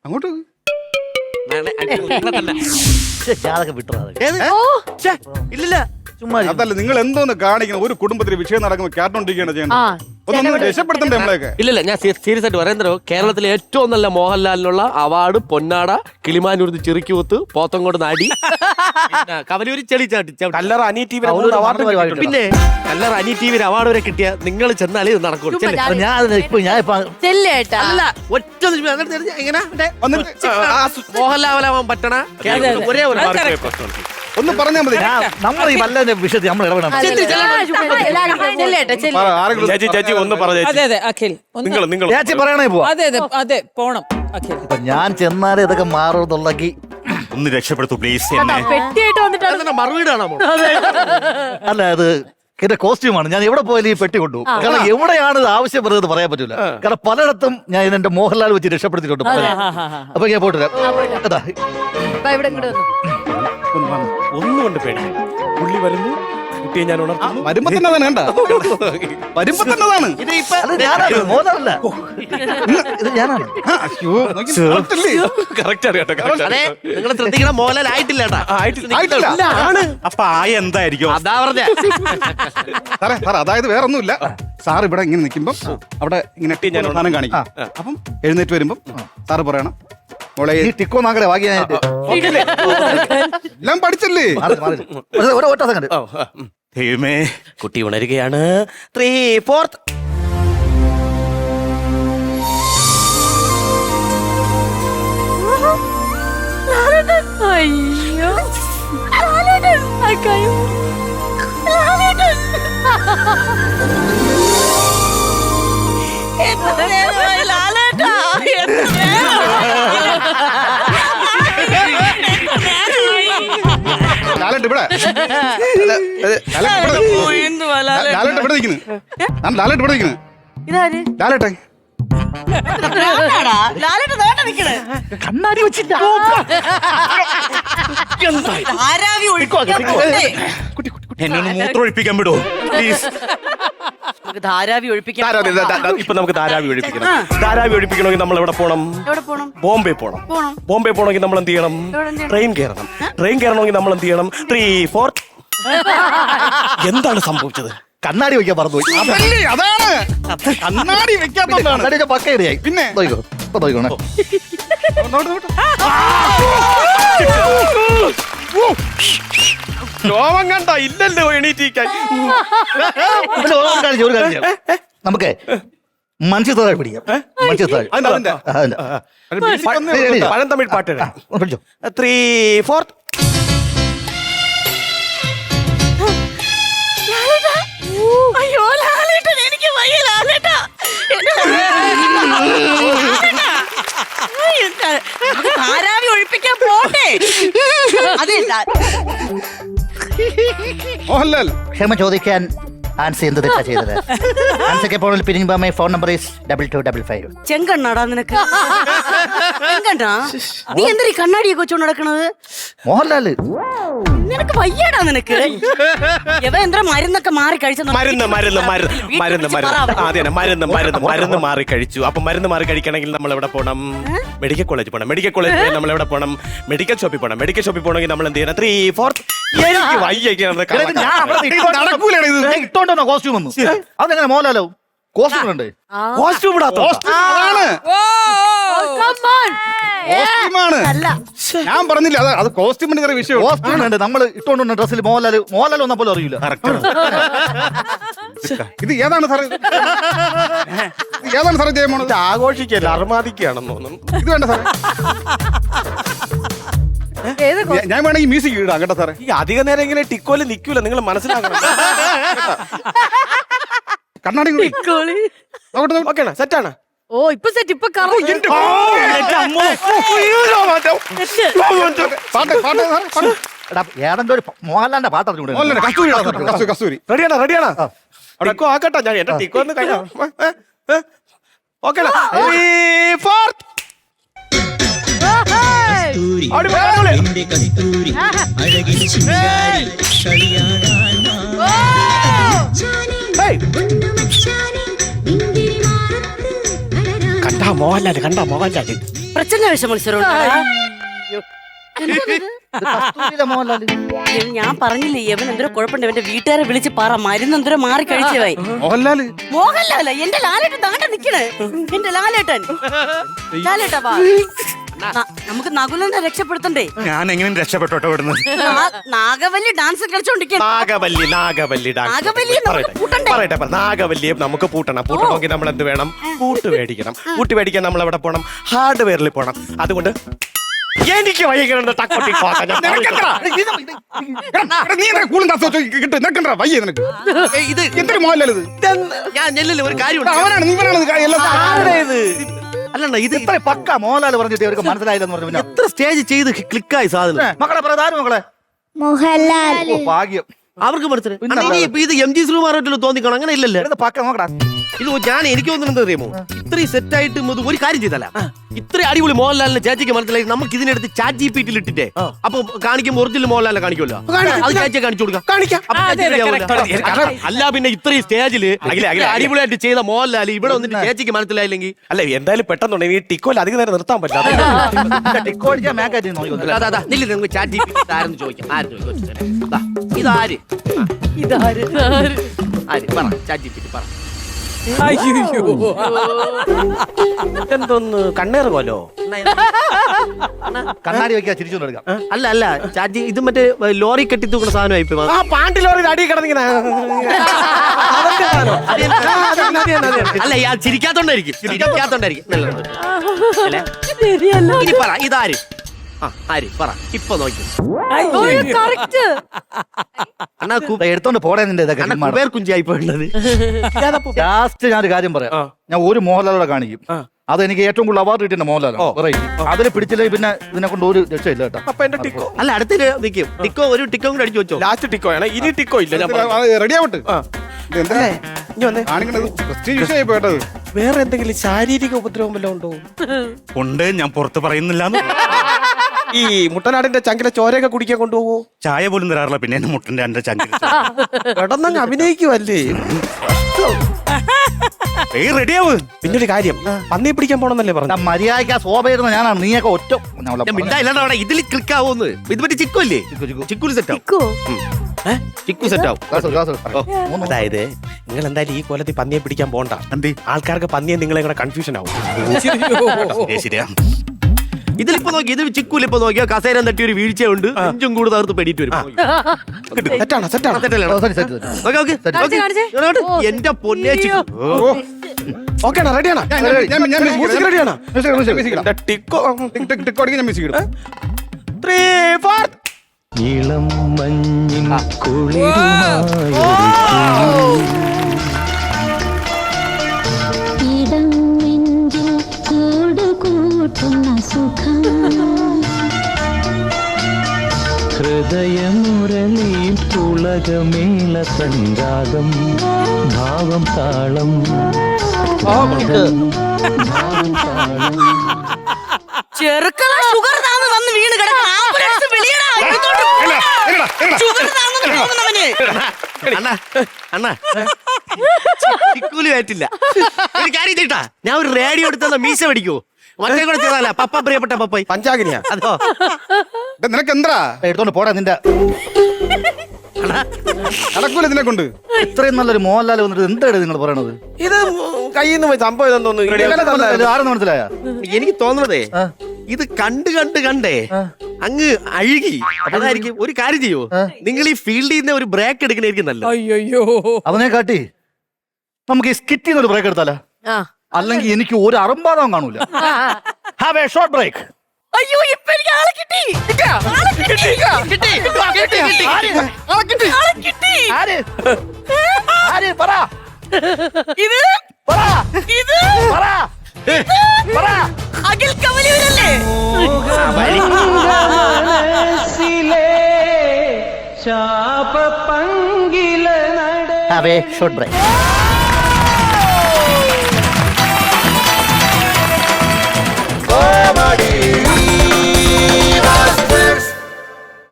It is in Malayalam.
അങ്ങോട്ട് ഞാനൊക്കെ വിട്ടു ഇല്ലില്ല ചുമ്മാ അതല്ല നിങ്ങൾ എന്തോന്ന് കാണിക്കണം. ഒരു കുടുംബത്തിൽ വിഷയം നടക്കുമ്പോൾ കേട്ടോണ്ടിരിക്കുകയാണ് ചെയ്യേണ്ടത്. ഒന്നൊന്നും രക്ഷപ്പെടുത്തണ്ടേ നമ്മളെയൊക്കെ. ഇല്ലില്ല ഞാൻ സീരിയസ് ആയിട്ട് പറയുന്നോ, കേരളത്തിലെ ഏറ്റവും നല്ല മോഹൻലാലിനുള്ള അവാർഡ് പൊന്നാട, കിളിമാനൂരിന്ന് ചെറുക്കിവത്ത്, പോത്തങ്കോട് നാടി, കവലൂരി ചെളി കല്ലറ അനി ടി വി അവാർഡ്. പിന്നെ കല്ലറ അനി ടി വി അവാർഡ് വരെ കിട്ടിയ നിങ്ങൾ ചെന്നാലേ ഇത് നടക്കുള്ളൂ. അല്ല ഒറ്റ എങ്ങനെ മോഹൻലാലാവാൻ പറ്റണ ഒരേ ഒരു ഒന്ന് പറഞ്ഞാൽ മതി. നമ്മൾ ഈ വല്ല വിഷയത്തിൽ നമ്മൾ ഇടപെടണം. ചേച്ചി ഒന്ന് പറഞ്ഞു. അതെ അഖിൽ ചേച്ചി പറയണേ പോവാ. അതെ പോണം അഖിൽ. ഇപ്പൊ ഞാൻ ചെന്നാലേ ഇതൊക്കെ മാറുന്നുള്ളെങ്കിൽ ഒന്ന് രക്ഷപ്പെടുത്തു പ്ലീസ്. പെട്ടിയായിട്ട് വന്നിട്ടാണ് മറുപടിയാണോ? അല്ല അത് എന്റെ കോസ്റ്റ്യൂമാണ്. ഞാൻ എവിടെ പോയാലും ഈ പെട്ടി കൊണ്ടുപോകും. കാരണം എവിടെയാണ് ഇത് ആവശ്യപ്പെടുന്നത് പറയാൻ പറ്റൂല. കാരണം പലയിടത്തും ഞാൻ എന്റെ മോഹൻലാൽ വെച്ച് രക്ഷപ്പെടുത്തിയിട്ടുണ്ട്. അപ്പൊ ഞാൻ പോയിട്ട് ഒന്നും കൊണ്ട് പേടി പുള്ളി വരുന്നു, കുട്ടിയെ ഞാൻ ഉണർത്തുന്നു. വരുമ്പോ തന്നെ വേണ്ട, വരുമ്പോ തന്നെതാണ്. മോഹൻലാലല്ല, ഇത് ഞാനാണ്. കറക്റ്റ് അറിയാട്ടോ. അതെ നിങ്ങൾ ശ്രദ്ധിക്കണം, മോഹൻലാൽ ആയിട്ടില്ല. അപ്പൊ ആയ എന്തായിരിക്കും? അതാ പറഞ്ഞ സാറേ അതായത് വേറെ ഒന്നുമില്ല. സാർ ഇവിടെ ഇങ്ങനെ നിൽക്കുമ്പോ അവിടെ ഇങ്ങനെ ഞാൻ സാധനം കാണിക്കും. അപ്പം എഴുന്നേറ്റ് വരുമ്പം സാറ് പറയണം, മോളെ ഈ ടിക്കോ നാഗടെ വാങ്ങിയായിട്ട് എല്ലാം പഠിച്ചല്ലേ. ഒറ്റ സെക്കൻഡ്. ദൈവമേ, കുട്ടി ഉണരുകയാണ്. 3, 4 അയ്യോ ലാലേട്ട് ഇവിടെ നിൽക്കുന്നു. ലാലേട്ടെ കണ്ണാടി വെച്ചിട്ട് എന്നെ ഒന്ന് മൂത്രമൊഴിപ്പിക്കാൻ വിടുവോ പ്ലീസ്? ധാരാവി ഒഴിപ്പിക്കാം. ഇപ്പൊ നമുക്ക് ധാരാവി ഒഴിപ്പിക്കണം. ധാരാവി ഒഴിപ്പിക്കണമെങ്കിൽ നമ്മൾ എവിടെ പോണം? ബോംബെ പോണം. ബോംബെ പോകണമെങ്കിൽ നമ്മൾ എന്ത് ചെയ്യണം? ട്രെയിൻ കയറണം. ട്രെയിൻ കയറണമെങ്കിൽ നമ്മൾ എന്ത് ചെയ്യണം? 3, 4 എന്താണ് സംഭവിച്ചത്? കണ്ണാടി വെക്കാൻ പറഞ്ഞുപോയി. അതാണ് കണ്ണാടി വെക്കാത്തതാണ്. പക്കയായി. പിന്നെ നോക്കണേ. ലോകം കണ്ട ഇല്ലല്ലോ എണീറ്റിരിക്കാൻ. ഒരു കാര്യം നമുക്ക് മനുഷ്യത്താഴ് പിടിക്കാം. മനുഷ്യത്താഴ് പഴം തമിഴ് പാട്ട്. 3, 4 അയ്യോ ലാലേട്ടൻ, എനിക്ക് വയ്യ ലാലേട്ടാ. ധാരാവി ഒഴിപ്പിക്കാൻ പോട്ടെ. അതെ മോഹൻലാൽ ക്ഷമ ചോദിക്കാൻ ആൻസി എന്ത് തെറ്റാ ചെയ്തത്? ആൻസിക്ക് ഫോണിൽ പിരിയുമ്പോ ഫോൺ നമ്പർ 2255. ചെങ്കണ്ണാടാ നിനക്ക്. ചെങ്കണ്ണാ നീ എന്തൊരു കണ്ണാടിയൊക്കെ വെച്ചോണ്ട് നടക്കണത്? മോഹൻലാല് നിനക്ക് വയ്യാടാ നിനക്ക്. എന്താ മരുന്നൊക്കെ മാറി കഴിച്ച മരുന്ന് മാറി കഴിച്ചു. അപ്പൊ മരുന്ന് മാറി കഴിക്കണമെങ്കിൽ നമ്മൾ എവിടെ പോകണം? മെഡിക്കൽ കോളേജ് പോകണം. മെഡിക്കൽ കോളേജ് നമ്മൾ എവിടെ പോകണം? മെഡിക്കൽ ഷോപ്പിൽ പോകണം. മെഡിക്കൽ ഷോപ്പിൽ പോകണമെങ്കിൽ നമ്മൾ എന്ത് ചെയ്യണം? 3, 4 എനിക്ക് വയ്യൊക്കെയാണ്. ഇട്ടോണ്ടോ കോസ്റ്റ്യൂം ഒന്നും? അതെങ്ങനെ മോഹൻലാലോ കോസ്റ്റ്യൂം ഉണ്ട്? കോസ്റ്റ്യൂം ഞാൻ പറഞ്ഞില്ല, അത് കോസ്റ്റ്യൂമിന്റെ ചെറിയ വിഷയം. കോസ്റ്റ്യൂം ഉണ്ട്. നമ്മൾ ഇട്ടോണ്ടുന്ന ഡ്രസ്സിൽ മോഹൻലാൽ വന്നാൽ പോലും അറിയില്ല. ഇത് ഏതാണ് സാറേ? ഏതാണ് സാറേ ജയമോണ? ആഘോഷിക്കല്ല, അർമാദിക്കുകയാണെന്ന് തോന്നുന്നു. ഇത് വേണ്ട സാറേ. ഞാൻ വേണമെങ്കിൽ മ്യൂസിക് ഇടാം കേട്ടോ സാറേ. ഈ അധിക നേരം ഇങ്ങനെ ടിക്കോല് നിൽക്കൂല, നിങ്ങൾ മനസ്സിലാക്കണം. കണ്ണാടി ഓക്കെയാണ്, സെറ്റാണ്. ഓ ഇപ്പൊ സെറ്റ്. ഇപ്പൊ ഏതെങ്കിലും ഒരു മോഹൻലാലിന്റെ പാട്ട് അറിഞ്ഞൂടെ? കസ്തൂരി റെഡിയാണോ? ടിക്കോ ആക്കട്ടെ. ഞാൻ എന്റെ ടിക്കോ ഒന്ന് കഴിഞ്ഞ ഓക്കെയാണ്. 3, 4 കണ്ടാ മോഹൻലാല്. പ്രച്ഛന്ന വേഷ മത്സരം മോഹൻലാൽ ഞാൻ പറഞ്ഞില്ലേ യവൻ എന്തോ കുഴപ്പമുണ്ട് ഇവന്റെ വീട്ടുകാരെ വിളിച്ച് പറ മരുന്ന് എന്തോ മാറി കഴിച്ചവായി. മോഹൻലാല് മോഹൻലാല എന്റെ ലാലേട്ടൻ താണ്ട നിക്കണേ. എന്റെ ലാലേട്ടൻ ലാലേട്ടാ വാ. നമുക്ക് നകുലനെ രക്ഷപ്പെടുത്തണ്ടേ. ഞാൻ എങ്ങനെ രക്ഷപ്പെട്ടോട്ടെ ഇവിടുന്ന്? നാഗവല്ലി ഡാൻസ് കളിച്ചോണ്ടിരിക്കണ. നാഗവല്ലി നാഗവല്ലിയെ നമുക്ക് പൂട്ടണ്ടേ? പറയട്ടെ, നാഗവല്ലിയെ നമുക്ക് പൂട്ടണം. പൂട്ടണമെങ്കിൽ നമ്മൾ എന്ത് വേണം? പൂട്ട് മേടിക്കണം. പൂട്ട് മേടിക്കാൻ നമ്മൾ എവിടെ പോകണം? ഹാർഡ്വെയറിൽ പോകണം. അതുകൊണ്ട് എനിക്ക് വൈകിട്ട് എന്തൊരു മോഹൻലാൽ ഇത്? ഞാൻ ചെല്ലില്ല ഒരു കാര്യം അവനാണ് അല്ലണ്ട ഇത് ഇത്ര പക്ക മോഹൻലാൽ പറഞ്ഞിട്ട് അവർക്ക് മനസ്സിലായില്ലെന്ന് പറഞ്ഞു. എത്ര സ്റ്റേജ് ചെയ്ത് ക്ലിക്കായി സാധനം. മക്കളെ പ്രധാന മക്കളെ മോഹൻലാൽ ഭാഗ്യം അവർക്ക് മനസ്സിലായി. ഇത് MG ശ്രീകുമാറായിട്ടല്ലോ തോന്നിക്കണം. അങ്ങനെ ഇല്ലല്ലോ. പക്ക നോക്കടാ. ഇത് എനിക്ക് തോന്നുന്നത് അറിയാമോ, ഇത്രയും സെറ്റ് ആയിട്ട് ഒരു കാര്യം ചെയ്തല്ല, ഇത്രയും അടിപൊളി മോഹൻലാലിനെ ചേച്ചിക്ക് മനസ്സിലായി. നമുക്ക് ഇതിനെടുത്ത് ചാറ്റ് GPT ഇട്ടിട്ടേ അപ്പൊ കാണിക്കുമ്പോൾ ഒറിജിനൽ മോഹൻലാലിനെ കാണിക്കുമല്ലോ. അത് ചേച്ചിയെ കാണിച്ചു കൊടുക്കാം. അല്ല പിന്നെ ഇത്രയും സ്റ്റേജില് അടിപൊളിയായിട്ട് ചെയ്ത മോഹൻലാൽ ഇവിടെ വന്നിട്ട് ചേച്ചിക്ക് മനസ്സിലായില്ലെങ്കിൽ അല്ല എന്തായാലും പെട്ടെന്നുണ്ടെങ്കിൽ ഈ ടിക്കോയിൽ അധികം നേരം നിർത്താൻ പറ്റില്ല. ടിക്കോ അടിച്ചാൽ മേക്കാറ്റി നമുക്ക് ചാറ്റ് GPT ആരെന്ന് ചോദിക്കാം. ഇതാര് പറ, ചാറ്റ് GPT പറ. എന്തോന്ന് കണ്ണേറുമല്ലോ. കണ്ണാടി വെക്കാ ചിരിച്ചോണ്ട് എടുക്കാം. അല്ല ചാറ്റ് ഇത് മറ്റേ ലോറി കെട്ടി തൂക്കുന്ന സാധനമായി പാണ്ടി ലോറി അടി കിടന്നിങ്ങനെ. അല്ല ഞാൻ ചിരിക്കാത്തോണ്ടായിരിക്കും. ഇനി പറ ഇതാര്? ആര് പറ ഇപ്പൊ നോക്കി. എടുത്തോണ്ട് പോടേ നിന്റെ ഇതൊക്കെ. കുബേർ കുഞ്ചായി പോയിട്ടുള്ളത്. ലാസ്റ്റ് ഞാനൊരു കാര്യം പറയാം. ഞാൻ ഒരു മോഹൻലാലോടെ കാണിക്കും. അത് എനിക്ക് ഏറ്റവും കൂടുതൽ അവാർഡ് കിട്ടിയ മോഹൻലാലോ. അതിന് പിടിച്ചില്ലേ പിന്നെ ഇതിനെ കൊണ്ട് ഒരു രക്ഷയില്ല കേട്ടോ. അപ്പൊ എന്റെ ടിക്കോ അല്ല അടുത്ത് നിൽക്കും. ടിക്കോ ഒരു ടിക്കോ കൂടെ അടിച്ചു വെച്ചോ. ലാസ്റ്റ് ടിക്കോ ആണ്. ഇനി ടിക്കോ ഇല്ല. റെഡി ആവട്ടെ. വേറെ എന്തെങ്കിലും ശാരീരിക ഉപദ്രവം വല്ലതും ഉണ്ടോ? ഉണ്ട്, ഞാൻ പുറത്ത് പറയുന്നില്ല. ഈ മുട്ടനാടിന്റെ ചങ്കിലെ ചോരയൊക്കെ കുടിക്കാൻ കൊണ്ടുപോകോ? ചായ പോലും തരാറില്ല. പിന്നെ എന്നെ മുട്ടന്റെ എന്റെ ചങ്കിൽ കിടന്നങ്ങ് അഭിനയിക്കുവല്ലേ. റെഡിയാവ്. പിന്നെ ഒരു കാര്യം, പന്നി പിടിക്കാൻ പോണെന്നല്ലേ പറഞ്ഞു. മര്യാദക്ക് ശോഭയിരുന്ന ഞാനാണ്. നീയൊക്കെ ഒറ്റ മിണ്ടായില്ലാണ്ട് ഇതിൽ ക്ലിക്ക് ആവുമെന്ന്. ഇത് പറ്റി ചിക്കുമല്ലേ? ചിക്കുല് സെറ്റ് ആവും. ചിക്കു സെറ്റ് ആവും. അതായത് നിങ്ങൾ എന്തായാലും ഈ കൊല്ലത്തിൽ പന്നിയെ പിടിക്കാൻ പോണ്ട. ആൾക്കാർക്ക് പന്നിയെ നിങ്ങളെ കൂടെ കൺഫ്യൂഷൻ ആവും. ശരിയാ. ഇതിലിപ്പോ നോക്കി, ഇത് ചിക്കൂലിപ്പോ നോക്കിയാ കസേര തട്ടി ഒരു വീഴ്ചയുണ്ട്. അഞ്ചും കൂടെ തകർത്ത് പെടിയിട്ട് വരും. എന്റെ പൊന്നെ ചിക്കു. ഓക്കെ റെഡിയാണോ? ഇളം മഞ്ഞിൻ ഇടം നെഞ്ചിൽ കൂട് കൂട്ടുന്ന സുഖം ഹൃദയമുരളി പുളകമേള സംഗാതം ഭാവം താളം ചെറുക്കള ഷുഗർ താന്ന് വന്ന് വീണ് കിടക്കണം. ആംബുലൻസ് വിളിയടാ. ഷുഗർ താന്ന് പോകുന്നവന്. അണ്ണാ ചിക്കൂല് പറ്റില്ല. ഒരു കാര്യം ചെയ്യട്ടാ, ഞാൻ ഒരു റേഡിയോ എടുത്ത മീശ പഠിക്കോ. മറ്റേ കൂടെ ചെയ്താല പപ്പ പ്രിയപ്പെട്ട പപ്പായി പഞ്ചാഗിനിയാ. അതോ നിനക്ക് എന്താ എടുത്തോണ്ട് പോടാ നിന്റെ. നടക്കൂല ഇതിനെ കൊണ്ട്. ഇത്രയും നല്ലൊരു മോഹൻലാൽ വന്നിട്ട് എന്താണ് നിങ്ങൾ പറയണത്? ഇത് കയ്യിൽ നിന്ന് സംഭവം ഇതെന്ന് തോന്നുന്നു. ആരെന്ന് മനസ്സിലായ? എനിക്ക് തോന്നുന്നതേ ഇത് കണ്ടേ അങ്ങ് അഴുകി. അതായിരിക്കും. ഒരു കാര്യം ചെയ്യോ, നിങ്ങൾ ഈ ഫീൽഡിൽ നിന്ന് ഒരു ബ്രേക്ക് എടുക്കണായിരിക്കും നല്ലത്. അയ്യോ അതിനെ കാട്ടി നമുക്ക് ഈ സ്കിറ്റിൽ നിന്ന് ഒരു ബ്രേക്ക് എടുത്താലോ? അല്ലെങ്കിൽ എനിക്ക് ഒരു അറമ്പാടവും കാണൂല. Have a short break. അയ്യോ ഇപ്പൊ എനിക്ക് ആളെ കിട്ടി. അഖിൽ കവലിയൂരല്ലേ? ശാപ പങ്കില നട ഹാവ് എ ഷോർട്ട് ബ്രേക്ക്.